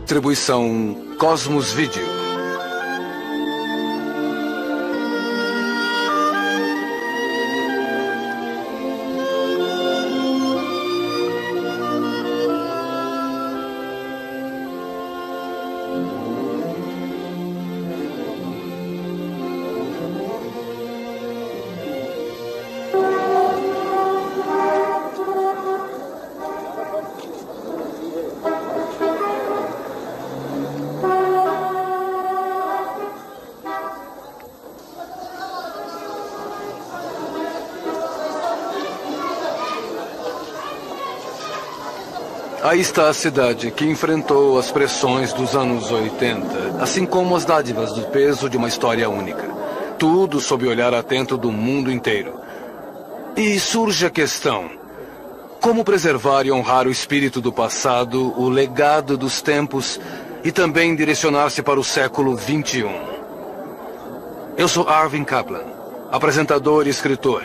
Distribuição Cosmos Video. Aí está a cidade que enfrentou as pressões dos anos 80, assim como as dádivas do peso de uma história única. Tudo sob o olhar atento do mundo inteiro. E surge a questão: como preservar e honrar o espírito do passado, o legado dos tempos e também direcionar-se para o século XXI? Eu sou Arvin Kaplan, apresentador e escritor.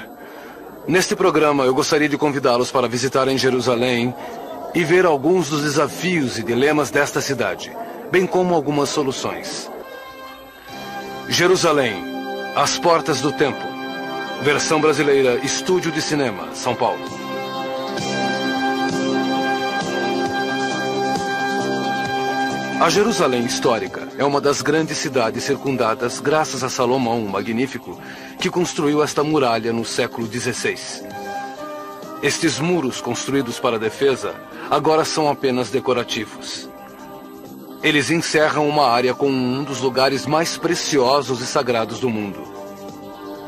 Neste programa eu gostaria de convidá-los para visitarem Jerusalém e ver alguns dos desafios e dilemas desta cidade, bem como algumas soluções. Jerusalém, As Portas do Tempo. Versão brasileira, Estúdio de Cinema, São Paulo. A Jerusalém histórica é uma das grandes cidades circundadas graças a Salomão o Magnífico, que construiu esta muralha no século XVI. Estes muros construídos para a defesa agora são apenas decorativos. Eles encerram uma área com um dos lugares mais preciosos e sagrados do mundo.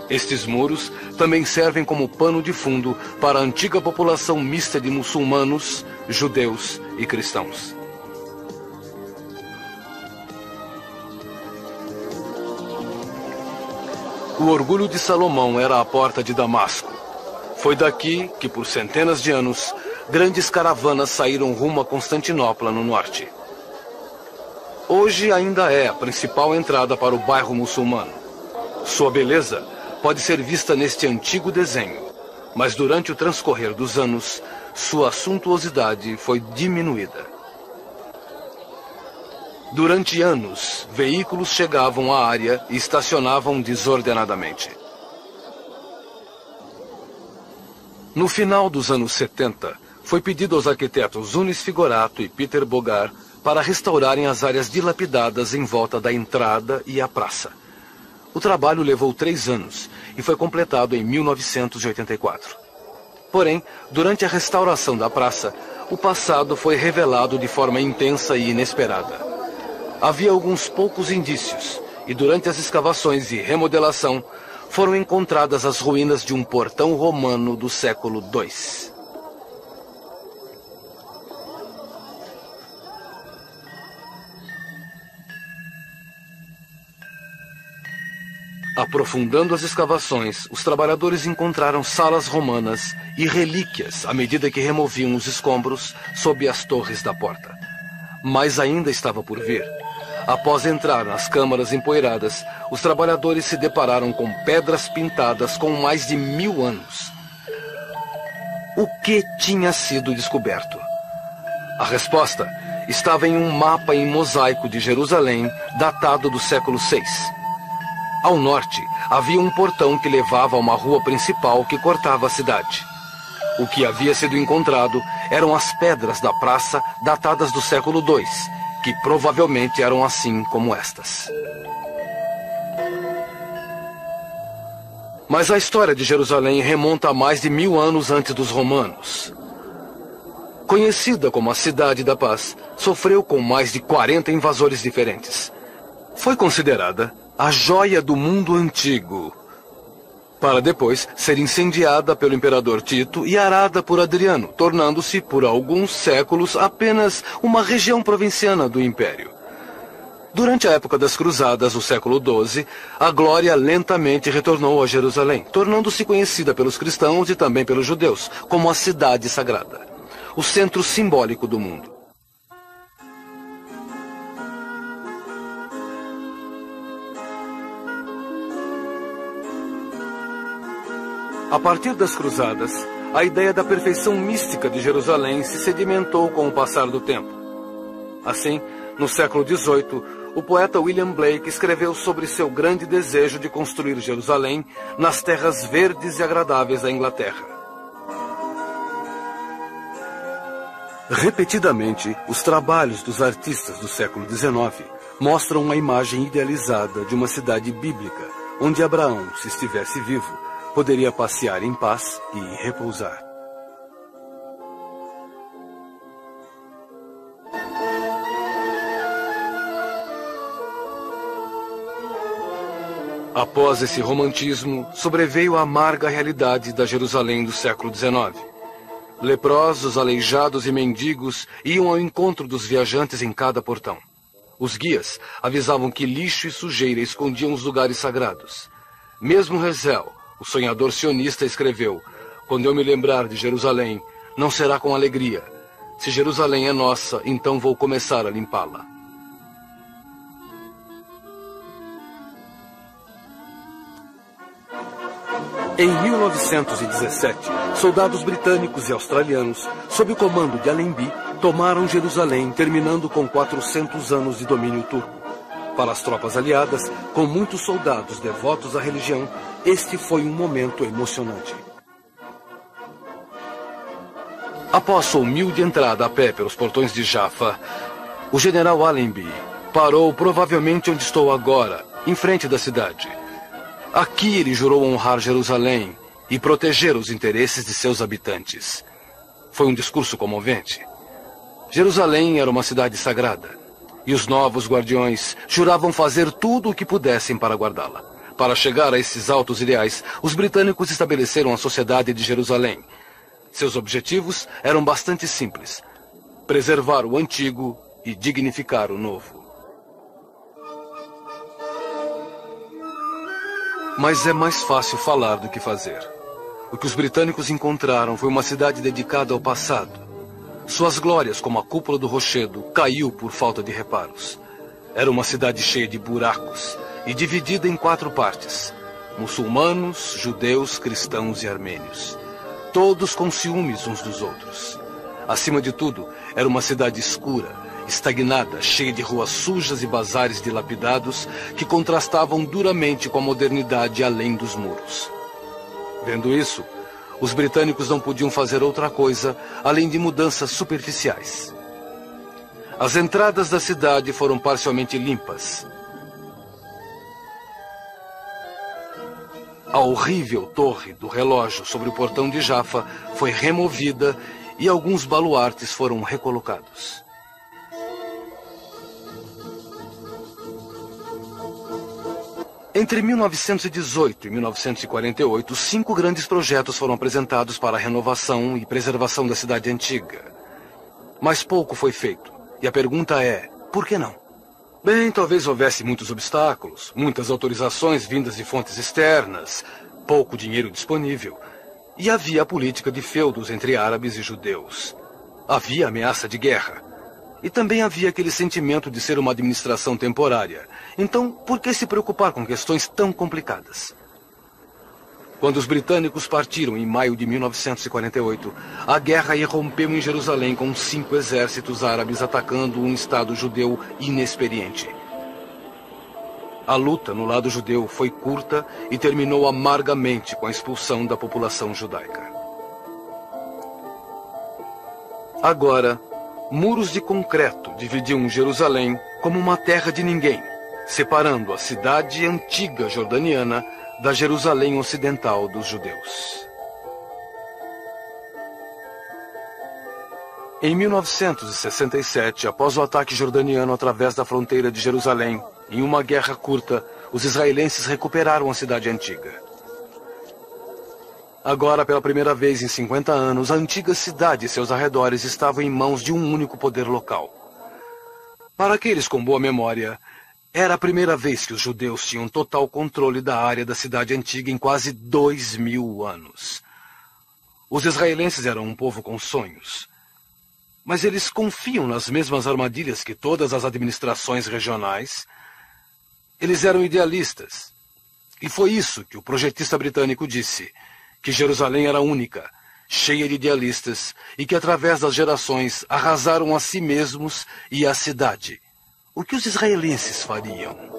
Estes muros também servem como pano de fundo para a antiga população mista de muçulmanos, judeus e cristãos. O orgulho de Salomão era a porta de Damasco. Foi daqui que, por centenas de anos, grandes caravanas saíram rumo a Constantinopla, no norte. Hoje ainda é a principal entrada para o bairro muçulmano. Sua beleza pode ser vista neste antigo desenho, mas durante o transcorrer dos anos, sua suntuosidade foi diminuída. Durante anos, veículos chegavam à área e estacionavam desordenadamente. No final dos anos 70, foi pedido aos arquitetos Unis Figurato e Peter Bogart para restaurarem as áreas dilapidadas em volta da entrada e a praça. O trabalho levou 3 anos e foi completado em 1984. Porém, durante a restauração da praça, o passado foi revelado de forma intensa e inesperada. Havia alguns poucos indícios, e durante as escavações e remodelação, foram encontradas as ruínas de um portão romano do século II. Aprofundando as escavações, os trabalhadores encontraram salas romanas e relíquias à medida que removiam os escombros sob as torres da porta. Mas ainda estava por vir. Após entrar nas câmaras empoeiradas, os trabalhadores se depararam com pedras pintadas com mais de 1000 anos. O que tinha sido descoberto? A resposta estava em um mapa em mosaico de Jerusalém, datado do século VI. Ao norte, havia um portão que levava a uma rua principal que cortava a cidade. O que havia sido encontrado eram as pedras da praça datadas do século II, que provavelmente eram assim como estas. Mas a história de Jerusalém remonta a mais de 1000 anos antes dos romanos. Conhecida como a Cidade da Paz, sofreu com mais de 40 invasores diferentes. Foi considerada a joia do mundo antigo, para depois ser incendiada pelo imperador Tito e arada por Adriano, tornando-se, por alguns séculos, apenas uma região provinciana do império. Durante a época das Cruzadas, o século XII, a glória lentamente retornou a Jerusalém, tornando-se conhecida pelos cristãos e também pelos judeus como a Cidade Sagrada, o centro simbólico do mundo. A partir das Cruzadas, a ideia da perfeição mística de Jerusalém se sedimentou com o passar do tempo. Assim, No século XVIII, o poeta William Blake escreveu sobre seu grande desejo de construir Jerusalém nas terras verdes e agradáveis da Inglaterra. Repetidamente, os trabalhos dos artistas do século XIX mostram uma imagem idealizada de uma cidade bíblica, onde Abraão, se estivesse vivo, poderia passear em paz e repousar. Após esse romantismo, sobreveio a amarga realidade da Jerusalém do século XIX. Leprosos, aleijados e mendigos iam ao encontro dos viajantes em cada portão. Os guias avisavam que lixo e sujeira escondiam os lugares sagrados. Mesmo Herzl, o sonhador sionista, escreveu: "Quando eu me lembrar de Jerusalém, não será com alegria. Se Jerusalém é nossa, então vou começar a limpá-la." Em 1917, soldados britânicos e australianos, sob o comando de Allenby, tomaram Jerusalém, terminando com 400 anos de domínio turco. Para as tropas aliadas, com muitos soldados devotos à religião, este foi um momento emocionante. Após sua humilde entrada a pé pelos portões de Jaffa, o general Allenby parou provavelmente onde estou agora, em frente da cidade. Aqui ele jurou honrar Jerusalém e proteger os interesses de seus habitantes. Foi um discurso comovente. Jerusalém era uma cidade sagrada, e os novos guardiões juravam fazer tudo o que pudessem para guardá-la. Para chegar a esses altos ideais, os britânicos estabeleceram a Sociedade de Jerusalém. Seus objetivos eram bastante simples: preservar o antigo e dignificar o novo. Mas é mais fácil falar do que fazer. O que os britânicos encontraram foi uma cidade dedicada ao passado. Suas glórias, como a cúpula do Rochedo, caiu por falta de reparos. Era uma cidade cheia de buracos e dividida em 4 partes: muçulmanos, judeus, cristãos e armênios. Todos com ciúmes uns dos outros. Acima de tudo, era uma cidade escura, estagnada, cheia de ruas sujas e bazares dilapidados que contrastavam duramente com a modernidade além dos muros. Vendo isso, os britânicos não podiam fazer outra coisa além de mudanças superficiais. As entradas da cidade foram parcialmente limpas. A horrível torre do relógio sobre o portão de Jaffa foi removida e alguns baluartes foram recolocados. Entre 1918 e 1948, 5 grandes projetos foram apresentados para a renovação e preservação da cidade antiga. Mas pouco foi feito. E a pergunta é, por que não? Bem, talvez houvesse muitos obstáculos, muitas autorizações vindas de fontes externas, pouco dinheiro disponível. E havia a política de feudos entre árabes e judeus. Havia ameaça de guerra. E também havia aquele sentimento de ser uma administração temporária. Então, por que se preocupar com questões tão complicadas? Quando os britânicos partiram em maio de 1948, a guerra irrompeu em Jerusalém com 5 exércitos árabes atacando um Estado judeu inexperiente. A luta no lado judeu foi curta e terminou amargamente com a expulsão da população judaica. Agora, muros de concreto dividiam Jerusalém como uma terra de ninguém, separando a cidade antiga jordaniana da Jerusalém ocidental dos judeus. Em 1967, após o ataque jordaniano através da fronteira de Jerusalém, em uma guerra curta, os israelenses recuperaram a cidade antiga. Agora, pela primeira vez em 50 anos, a antiga cidade e seus arredores estavam em mãos de um único poder local. Para aqueles com boa memória, era a primeira vez que os judeus tinham total controle da área da cidade antiga em quase 2000 anos. Os israelenses eram um povo com sonhos. Mas eles confiam nas mesmas armadilhas que todas as administrações regionais. Eles eram idealistas. E foi isso que o projetista britânico disse: que Jerusalém era única, cheia de idealistas, e que através das gerações arrasaram a si mesmos e a cidade, o que os israelenses fariam?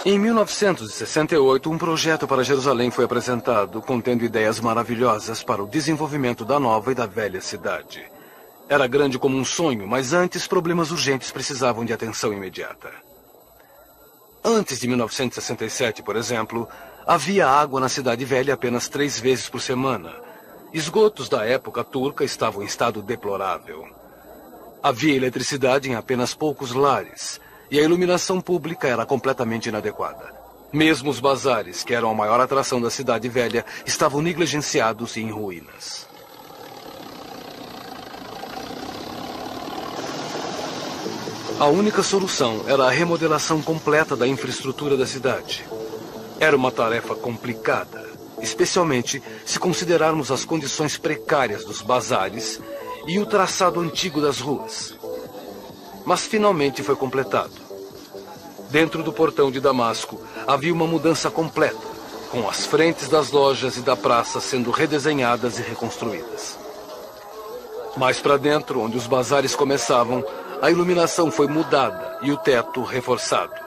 Em 1968, um projeto para Jerusalém foi apresentado, contendo ideias maravilhosas para o desenvolvimento da nova e da velha cidade. Era grande como um sonho, mas antes problemas urgentes precisavam de atenção imediata. Antes de 1967, por exemplo, havia água na Cidade Velha apenas 3 vezes por semana. Esgotos da época turca estavam em estado deplorável. Havia eletricidade em apenas poucos lares. E a iluminação pública era completamente inadequada. Mesmo os bazares, que eram a maior atração da Cidade Velha, estavam negligenciados e em ruínas. A única solução era a remodelação completa da infraestrutura da cidade. Era uma tarefa complicada, especialmente se considerarmos as condições precárias dos bazares e o traçado antigo das ruas. Mas finalmente foi completado. Dentro do portão de Damasco, havia uma mudança completa, com as frentes das lojas e da praça sendo redesenhadas e reconstruídas. Mais para dentro, onde os bazares começavam, a iluminação foi mudada e o teto reforçado.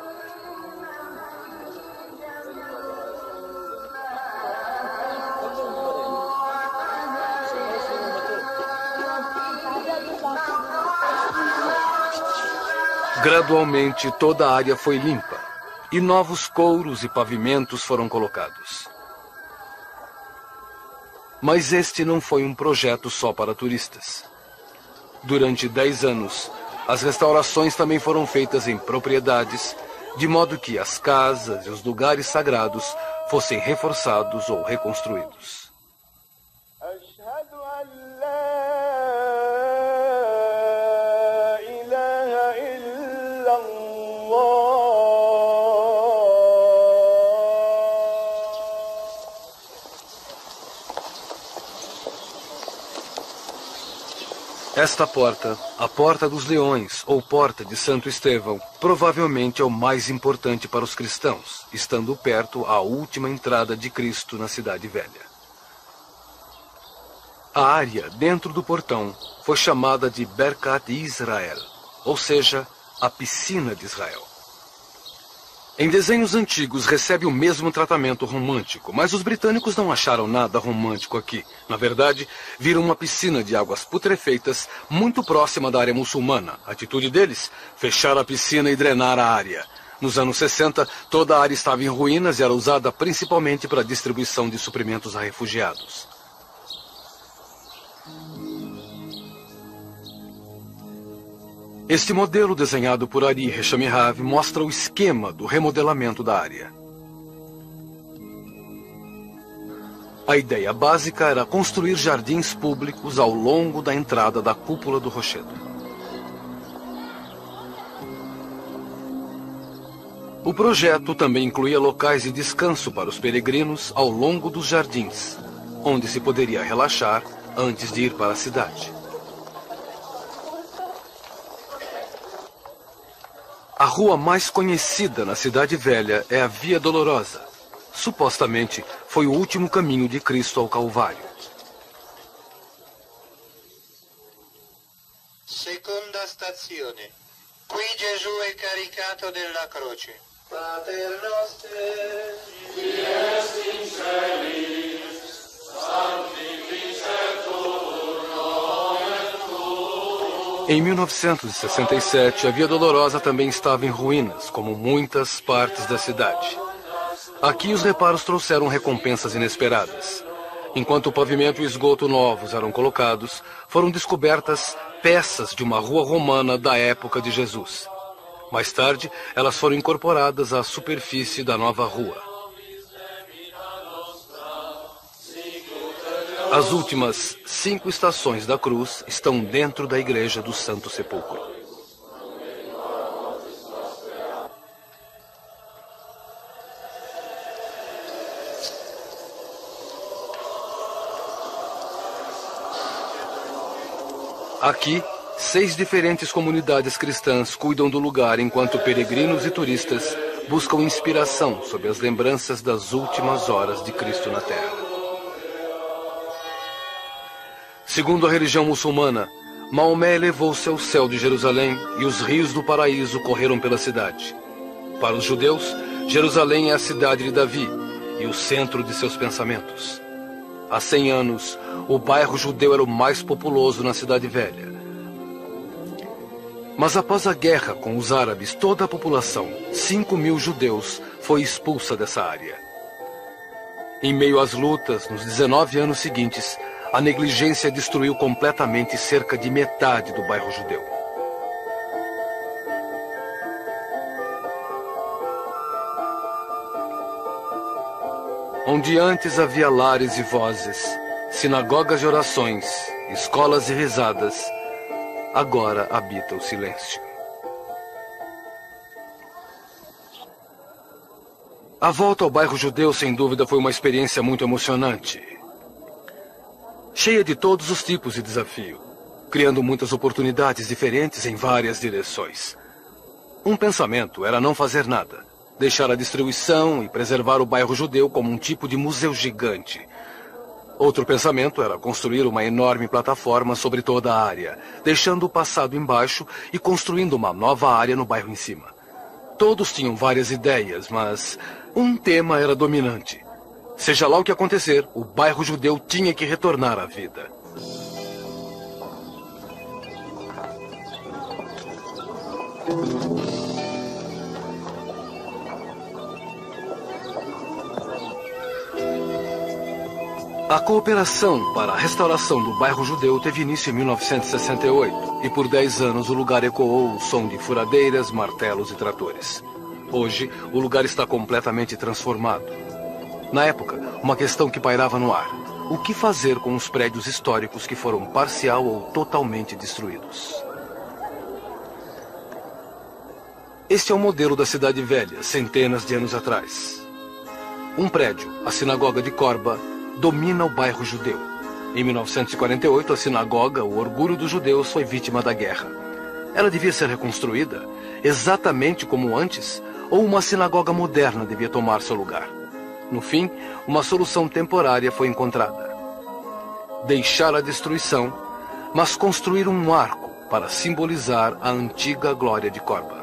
Gradualmente, toda a área foi limpa e novos couros e pavimentos foram colocados. Mas este não foi um projeto só para turistas. Durante 10 anos, as restaurações também foram feitas em propriedades, de modo que as casas e os lugares sagrados fossem reforçados ou reconstruídos. Esta porta, a Porta dos Leões, ou Porta de Santo Estevão, provavelmente é o mais importante para os cristãos, estando perto a última entrada de Cristo na Cidade Velha. A área dentro do portão foi chamada de Berkat Israel, ou seja, a Piscina de Israel. Em desenhos antigos recebe o mesmo tratamento romântico, mas os britânicos não acharam nada romântico aqui. Na verdade, viram uma piscina de águas putrefeitas muito próxima da área muçulmana. A atitude deles? Fechar a piscina e drenar a área. Nos anos 60, toda a área estava em ruínas e era usada principalmente para a distribuição de suprimentos a refugiados. Este modelo desenhado por Ari Heshamihav mostra o esquema do remodelamento da área. A ideia básica era construir jardins públicos ao longo da entrada da cúpula do rochedo. O projeto também incluía locais de descanso para os peregrinos ao longo dos jardins, onde se poderia relaxar antes de ir para a cidade. A rua mais conhecida na Cidade Velha é a Via Dolorosa. Supostamente, foi o último caminho de Cristo ao Calvário. Seconda stazione. Qui Gesù è caricato della croce. Pater noster, qui est in celis, sanctificetur nomen tuum. Em 1967, a Via Dolorosa também estava em ruínas, como muitas partes da cidade. Aqui os reparos trouxeram recompensas inesperadas. Enquanto o pavimento e o esgoto novos eram colocados, foram descobertas peças de uma rua romana da época de Jesus. Mais tarde, elas foram incorporadas à superfície da nova rua. As últimas 5 estações da cruz estão dentro da igreja do Santo Sepulcro. Aqui, 6 diferentes comunidades cristãs cuidam do lugar enquanto peregrinos e turistas buscam inspiração sobre as lembranças das últimas horas de Cristo na Terra. Segundo a religião muçulmana, Maomé elevou-se ao céu de Jerusalém e os rios do paraíso correram pela cidade. Para os judeus, Jerusalém é a cidade de Davi e o centro de seus pensamentos. Há 100 anos, o bairro judeu era o mais populoso na Cidade Velha. Mas após a guerra com os árabes, toda a população, 5.000 judeus, foi expulsa dessa área. Em meio às lutas, nos 19 anos seguintes, a negligência destruiu completamente cerca de metade do bairro judeu. Onde antes havia lares e vozes, sinagogas e orações, escolas e risadas, agora habita o silêncio. A volta ao bairro judeu, sem dúvida, foi uma experiência muito emocionante. Cheia de todos os tipos de desafio, criando muitas oportunidades diferentes em várias direções. Um pensamento era não fazer nada, deixar a destruição e preservar o bairro judeu como um tipo de museu gigante. Outro pensamento era construir uma enorme plataforma sobre toda a área, deixando o passado embaixo e construindo uma nova área no bairro em cima. Todos tinham várias ideias, mas um tema era dominante. Seja lá o que acontecer, o bairro judeu tinha que retornar à vida. A cooperação para a restauração do bairro judeu teve início em 1968 e por 10 anos o lugar ecoou o som de furadeiras, martelos e tratores. Hoje, o lugar está completamente transformado. Na época, uma questão que pairava no ar: o que fazer com os prédios históricos que foram parcial ou totalmente destruídos? Este é o modelo da Cidade Velha, centenas de anos atrás. Um prédio, a Sinagoga de Korba, domina o bairro judeu. Em 1948, a sinagoga, o orgulho dos judeus, foi vítima da guerra. Ela devia ser reconstruída, exatamente como antes, ou uma sinagoga moderna devia tomar seu lugar. No fim, uma solução temporária foi encontrada. Deixar a destruição, mas construir um arco para simbolizar a antiga glória de Korba.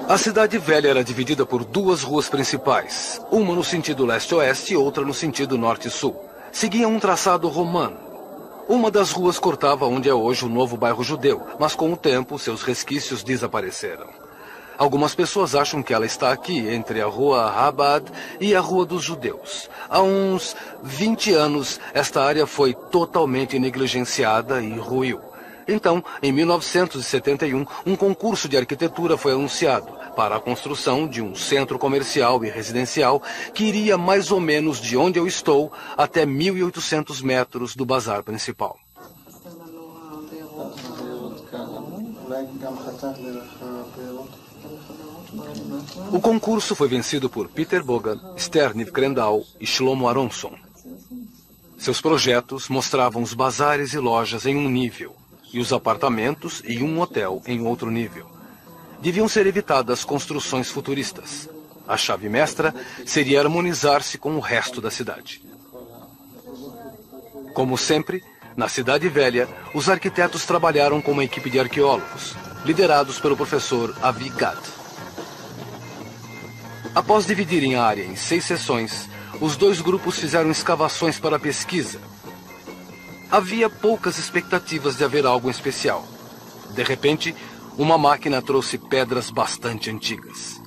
A Cidade Velha era dividida por 2 ruas principais, uma no sentido leste-oeste e outra no sentido norte-sul. Seguia um traçado romano. Uma das ruas cortava onde é hoje o novo bairro judeu, mas com o tempo seus resquícios desapareceram. Algumas pessoas acham que ela está aqui, entre a Rua Rabad e a Rua dos Judeus. Há uns 20 anos, esta área foi totalmente negligenciada e ruiu. Então, em 1971, um concurso de arquitetura foi anunciado para a construção de um centro comercial e residencial que iria mais ou menos de onde eu estou até 1.800 metros do bazar principal. O concurso foi vencido por Peter Bogan, Sterniv Krendal e Shlomo Aronson. Seus projetos mostravam os bazares e lojas em um nível e os apartamentos e um hotel em outro nível. Deviam ser evitadas construções futuristas. A chave mestra seria harmonizar-se com o resto da cidade. Como sempre, na Cidade Velha, os arquitetos trabalharam com uma equipe de arqueólogos, liderados pelo professor Avi Gad. Após dividirem a área em 6 seções, os 2 grupos fizeram escavações para pesquisa. Havia poucas expectativas de haver algo especial. De repente, uma máquina trouxe pedras bastante antigas.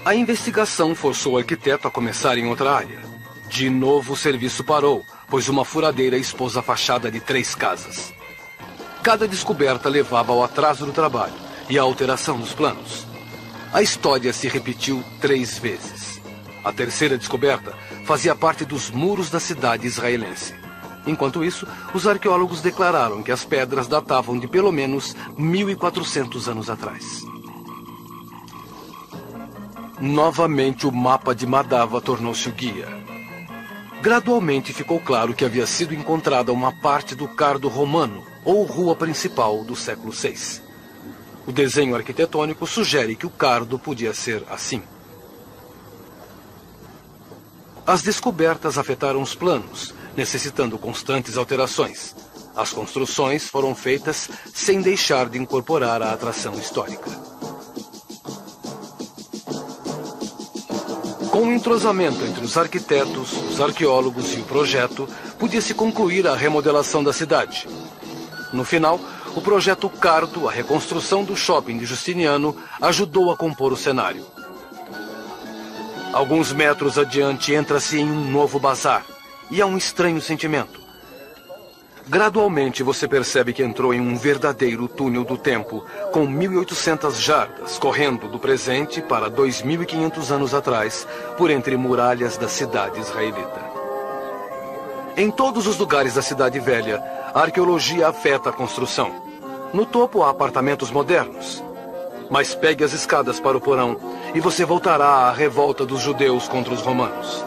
A investigação forçou o arquiteto a começar em outra área. De novo, o serviço parou, pois uma furadeira expôs a fachada de 3 casas. Cada descoberta levava ao atraso do trabalho e à alteração dos planos. A história se repetiu 3 vezes. A terceira descoberta fazia parte dos muros da cidade israelense. Enquanto isso, os arqueólogos declararam que as pedras datavam de pelo menos 1.400 anos atrás. Novamente, o mapa de Madava tornou-se o guia. Gradualmente ficou claro que havia sido encontrada uma parte do cardo romano, ou rua principal do século VI. O desenho arquitetônico sugere que o cardo podia ser assim. As descobertas afetaram os planos, necessitando constantes alterações. As construções foram feitas sem deixar de incorporar a atração histórica. Com o entrosamento entre os arquitetos, os arqueólogos e o projeto, podia-se concluir a remodelação da cidade. No final, o projeto Cardo, a reconstrução do shopping de Justiniano, ajudou a compor o cenário. Alguns metros adiante entra-se em um novo bazar, e há um estranho sentimento. Gradualmente você percebe que entrou em um verdadeiro túnel do tempo, com 1.800 jardas, correndo do presente para 2.500 anos atrás, por entre muralhas da cidade israelita. Em todos os lugares da Cidade Velha, a arqueologia afeta a construção. No topo há apartamentos modernos. Mas pegue as escadas para o porão e você voltará à revolta dos judeus contra os romanos.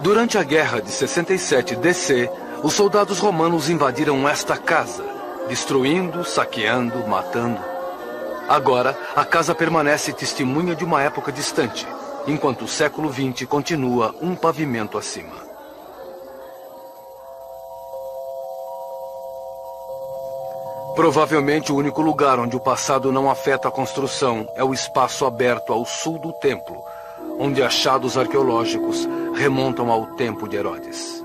Durante a Guerra de 67 DC, os soldados romanos invadiram esta casa, destruindo, saqueando, matando. Agora, a casa permanece testemunha de uma época distante, enquanto o século XX continua um pavimento acima. Provavelmente o único lugar onde o passado não afeta a construção é o espaço aberto ao sul do templo, onde achados arqueológicos remontam ao tempo de Herodes.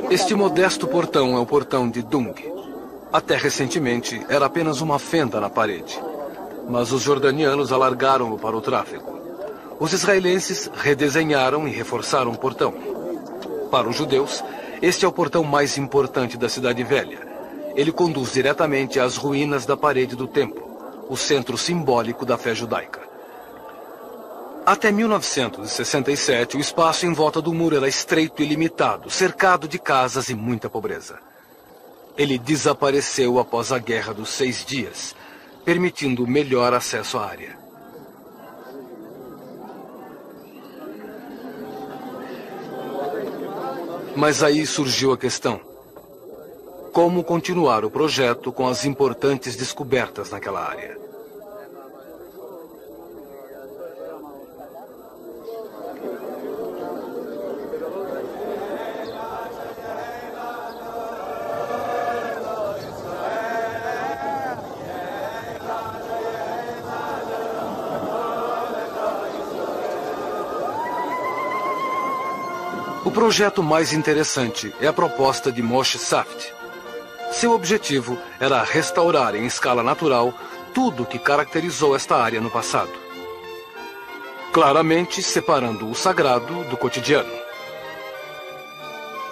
Este modesto portão é o portão de Dung. Até recentemente, era apenas uma fenda na parede. Mas os jordanianos alargaram-o para o tráfego. Os israelenses redesenharam e reforçaram o portão. Para os judeus, este é o portão mais importante da Cidade Velha. Ele conduz diretamente às ruínas da parede do templo, o centro simbólico da fé judaica. Até 1967, o espaço em volta do muro era estreito e limitado, cercado de casas e muita pobreza. Ele desapareceu após a Guerra dos 6 Dias, permitindo melhor acesso à área. Mas aí surgiu a questão: como continuar o projeto com as importantes descobertas naquela área? O projeto mais interessante é a proposta de Moshe Safdie. Seu objetivo era restaurar em escala natural tudo que caracterizou esta área no passado, claramente separando o sagrado do cotidiano.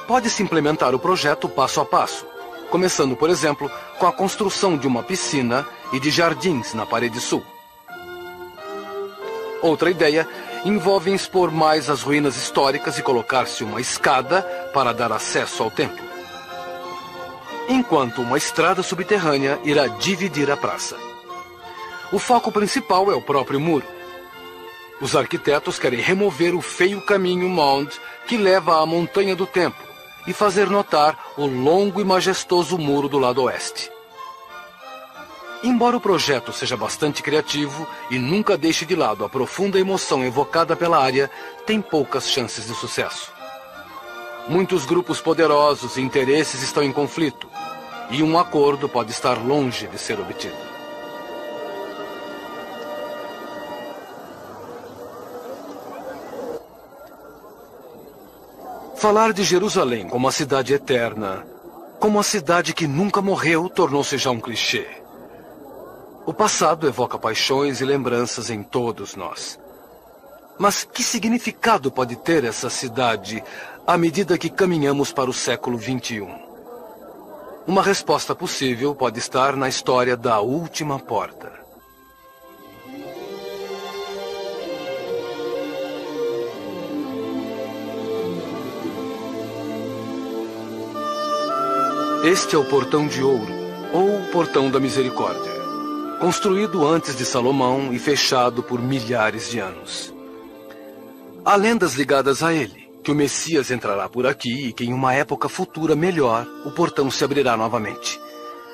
Pode-se implementar o projeto passo a passo, começando, por exemplo, com a construção de uma piscina e de jardins na parede sul. Outra ideia envolve expor mais as ruínas históricas e colocar-se uma escada para dar acesso ao templo. enquanto uma estrada subterrânea irá dividir a praça. O foco principal é o próprio muro. Os arquitetos querem remover o feio caminho Mound que leva à Montanha do Templo e fazer notar o longo e majestoso muro do lado oeste. Embora o projeto seja bastante criativo e nunca deixe de lado a profunda emoção evocada pela área, tem poucas chances de sucesso. Muitos grupos poderosos e interesses estão em conflito, e um acordo pode estar longe de ser obtido. Falar de Jerusalém como a cidade eterna, como a cidade que nunca morreu, tornou-se já um clichê. O passado evoca paixões e lembranças em todos nós. Mas que significado pode ter essa cidade à medida que caminhamos para o século XXI? Uma resposta possível pode estar na história da Última Porta. Este é o Portão de Ouro, ou Portão da Misericórdia, construído antes de Salomão e fechado por milhares de anos. Há lendas ligadas a ele, que o Messias entrará por aqui e que em uma época futura melhor, o portão se abrirá novamente.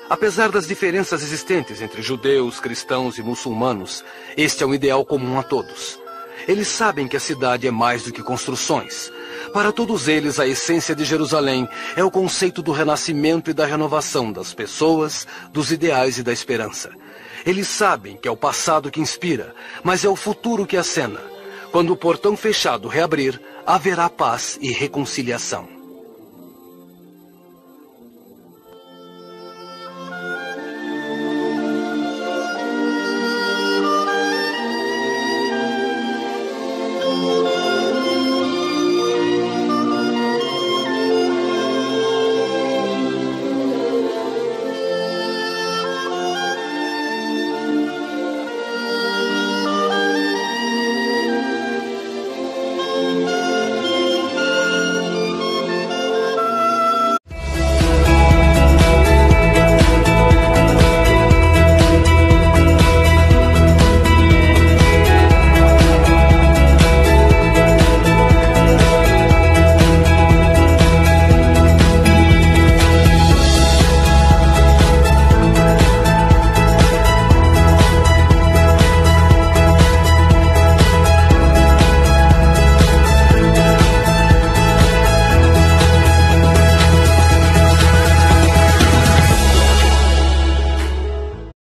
Apesar das diferenças existentes entre judeus, cristãos e muçulmanos, este é um ideal comum a todos. Eles sabem que a cidade é mais do que construções. Para todos eles, a essência de Jerusalém é o conceito do renascimento e da renovação das pessoas, dos ideais e da esperança. Eles sabem que é o passado que inspira, mas é o futuro que acena. Quando o portão fechado reabrir, haverá paz e reconciliação.